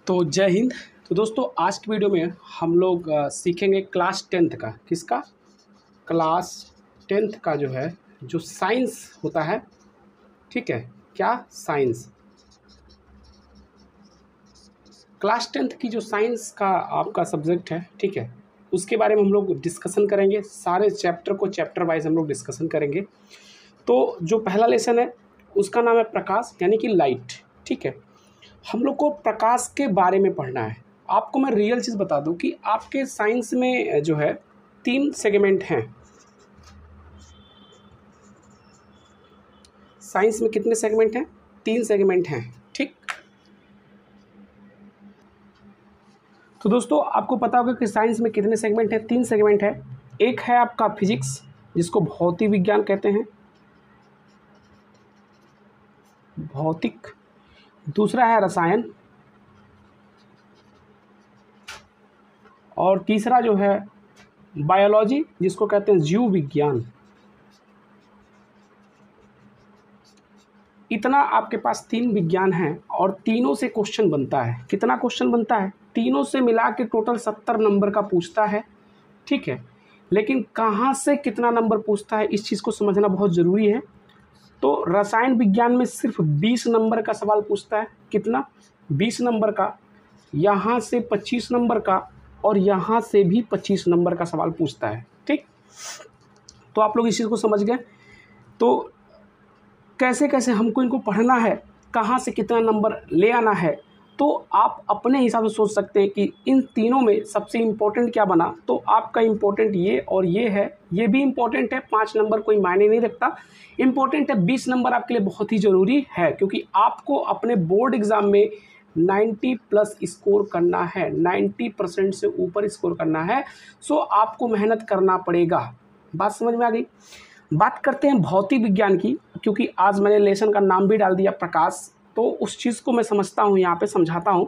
तो जय हिंद। तो दोस्तों आज की वीडियो में हम लोग सीखेंगे क्लास टेंथ का। किसका? क्लास टेंथ का जो है जो साइंस होता है, ठीक है। क्या? साइंस। क्लास टेंथ की जो साइंस का आपका सब्जेक्ट है, ठीक है, उसके बारे में हम लोग डिस्कशन करेंगे। सारे चैप्टर को चैप्टर वाइज हम लोग डिस्कशन करेंगे। तो जो पहला लेसन है उसका नाम है प्रकाश, यानी कि लाइट, ठीक है। हम लोग को प्रकाश के बारे में पढ़ना है। आपको मैं रियल चीज़ बता दूं कि आपके साइंस में जो है 3 सेगमेंट हैं। साइंस में कितने सेगमेंट हैं? 3 सेगमेंट हैं, ठीक। तो दोस्तों आपको पता होगा कि साइंस में कितने सेगमेंट हैं? 3 सेगमेंट है। एक है आपका फिजिक्स, जिसको भौतिक विज्ञान कहते हैं, भौतिक। दूसरा है रसायन, और तीसरा जो है बायोलॉजी, जिसको कहते हैं जीव विज्ञान। इतना आपके पास 3 विज्ञान हैं और तीनों से क्वेश्चन बनता है। कितना क्वेश्चन बनता है? तीनों से मिला के टोटल 70 नंबर का पूछता है, ठीक है। लेकिन कहाँ से कितना नंबर पूछता है, इस चीज़ को समझना बहुत ज़रूरी है। तो रसायन विज्ञान में सिर्फ 20 नंबर का सवाल पूछता है। कितना? 20 नंबर का। यहाँ से 25 नंबर का, और यहाँ से भी 25 नंबर का सवाल पूछता है, ठीक। तो आप लोग इस चीज़ को समझ गए। तो कैसे कैसे हमको इनको पढ़ना है, कहाँ से कितना नंबर ले आना है, तो आप अपने हिसाब से सोच सकते हैं कि इन तीनों में सबसे इम्पोर्टेंट क्या बना। तो आपका इम्पोर्टेंट ये और ये है, ये भी इम्पोर्टेंट है। 5 नंबर कोई मायने नहीं रखता, इम्पोर्टेंट है। 20 नंबर आपके लिए बहुत ही ज़रूरी है, क्योंकि आपको अपने बोर्ड एग्ज़ाम में 90+ स्कोर करना है, 90% से ऊपर स्कोर करना है। सो आपको मेहनत करना पड़ेगा। बात समझ में आ गई? बात करते हैं भौतिक विज्ञान की, क्योंकि आज मैंने लेसन का नाम भी डाल दिया प्रकाश, तो उस चीज़ को मैं समझता हूँ, यहाँ पे समझाता हूँ।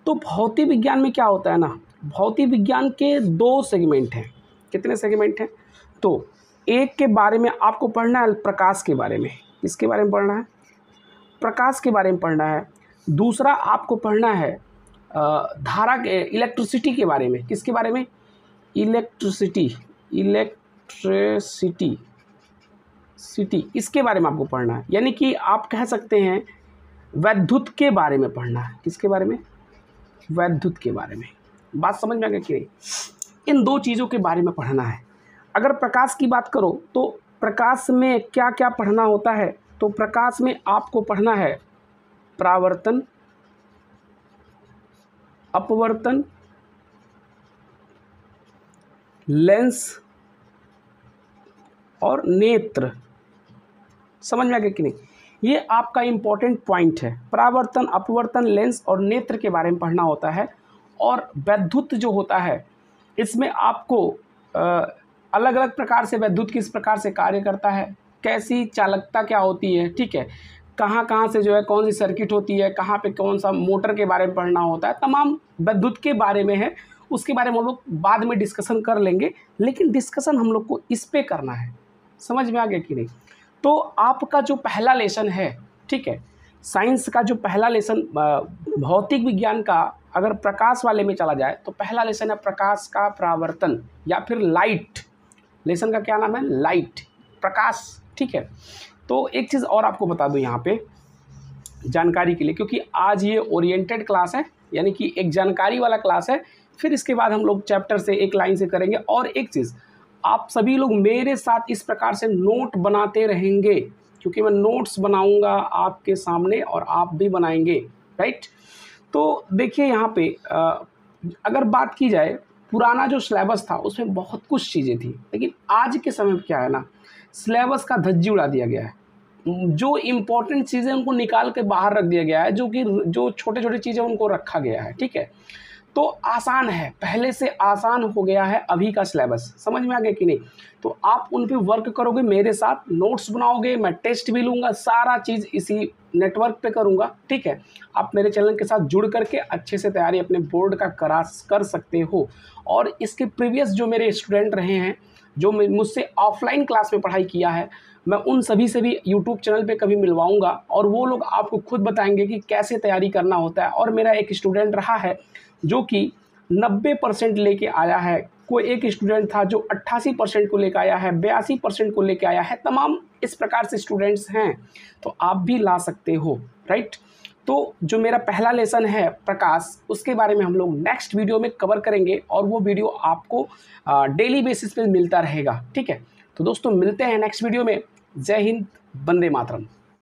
तो भौतिक विज्ञान में क्या होता है ना, भौतिक विज्ञान के 2 सेगमेंट हैं। कितने सेगमेंट हैं? तो एक के बारे में आपको पढ़ना है, प्रकाश के बारे में। किसके बारे में पढ़ना है? प्रकाश के बारे में पढ़ना है। दूसरा आपको पढ़ना है धारा, इलेक्ट्रिसिटी के बारे में। किसके बारे में? इलेक्ट्रिसिटी, इसके बारे में आपको पढ़ना है। यानी कि आप कह सकते हैं वैद्युत के बारे में पढ़ना है। किसके बारे में? वैद्युत के बारे में। बात समझ में आ गई कि नहीं? इन 2 चीज़ों के बारे में पढ़ना है। अगर प्रकाश की बात करो तो प्रकाश में क्या क्या पढ़ना होता है? तो प्रकाश में आपको पढ़ना है परावर्तन, अपवर्तन, लेंस और नेत्र। समझ में आ गया कि नहीं? ये आपका इम्पोर्टेंट पॉइंट है। परावर्तन, अपवर्तन, लेंस और नेत्र के बारे में पढ़ना होता है। और वैद्युत जो होता है, इसमें आपको अलग अलग प्रकार से वैद्युत किस प्रकार से कार्य करता है, कैसी चालकता क्या होती है, ठीक है, कहाँ कहाँ से जो है कौन सी सर्किट होती है, कहाँ पे कौन सा मोटर के बारे में पढ़ना होता है, तमाम वैद्युत के बारे में है। उसके बारे में हम लोग बाद में डिस्कशन कर लेंगे, लेकिन डिस्कशन हम लोग को इस पे करना है। समझ में आ गया कि नहीं? तो आपका जो पहला लेसन है, ठीक है, साइंस का जो पहला लेसन भौतिक विज्ञान का, अगर प्रकाश वाले में चला जाए तो पहला लेसन है प्रकाश का परावर्तन, या फिर लाइट। लेसन का क्या नाम है? लाइट, प्रकाश, ठीक है। तो एक चीज़ और आपको बता दूं यहाँ पे जानकारी के लिए, क्योंकि आज ये ओरिएंटेड क्लास है, यानी कि एक जानकारी वाला क्लास है। फिर इसके बाद हम लोग चैप्टर से एक लाइन से करेंगे। और एक चीज़, आप सभी लोग मेरे साथ इस प्रकार से नोट बनाते रहेंगे, क्योंकि मैं नोट्स बनाऊंगा आपके सामने और आप भी बनाएंगे, राइट। तो देखिए यहाँ पे अगर बात की जाए, पुराना जो सिलेबस था उसमें बहुत कुछ चीज़ें थी, लेकिन आज के समय में क्या है ना, सिलेबस का धज्जी उड़ा दिया गया है। जो इम्पोर्टेंट चीज़ें उनको निकाल के बाहर रख दिया गया है, जो छोटे छोटे चीज़ें उनको रखा गया है, ठीक है। तो आसान है, पहले से आसान हो गया है अभी का सिलेबस। समझ में आ गया कि नहीं? तो आप उन पे वर्क करोगे मेरे साथ, नोट्स बनाओगे, मैं टेस्ट भी लूँगा, सारा चीज़ इसी नेटवर्क पे करूँगा, ठीक है। आप मेरे चैनल के साथ जुड़ करके अच्छे से तैयारी अपने बोर्ड का कर सकते हो। और इसके प्रीवियस जो मेरे स्टूडेंट रहे हैं, जो मुझसे ऑफलाइन क्लास में पढ़ाई किया है, मैं उन सभी से भी यूट्यूब चैनल पे कभी मिलवाऊंगा और वो लोग आपको खुद बताएंगे कि कैसे तैयारी करना होता है। और मेरा एक स्टूडेंट रहा है जो कि 90% लेके आया है, कोई एक स्टूडेंट था जो 88% को लेकर आया है, 82% को लेकर आया है, तमाम इस प्रकार से स्टूडेंट्स हैं, तो आप भी ला सकते हो, राइट। तो जो मेरा पहला लेसन है प्रकाश, उसके बारे में हम लोग नेक्स्ट वीडियो में कवर करेंगे और वो वीडियो आपको डेली बेसिस पे मिलता रहेगा, ठीक है। तो दोस्तों मिलते हैं नेक्स्ट वीडियो में। जय हिंद, वंदे मातरम।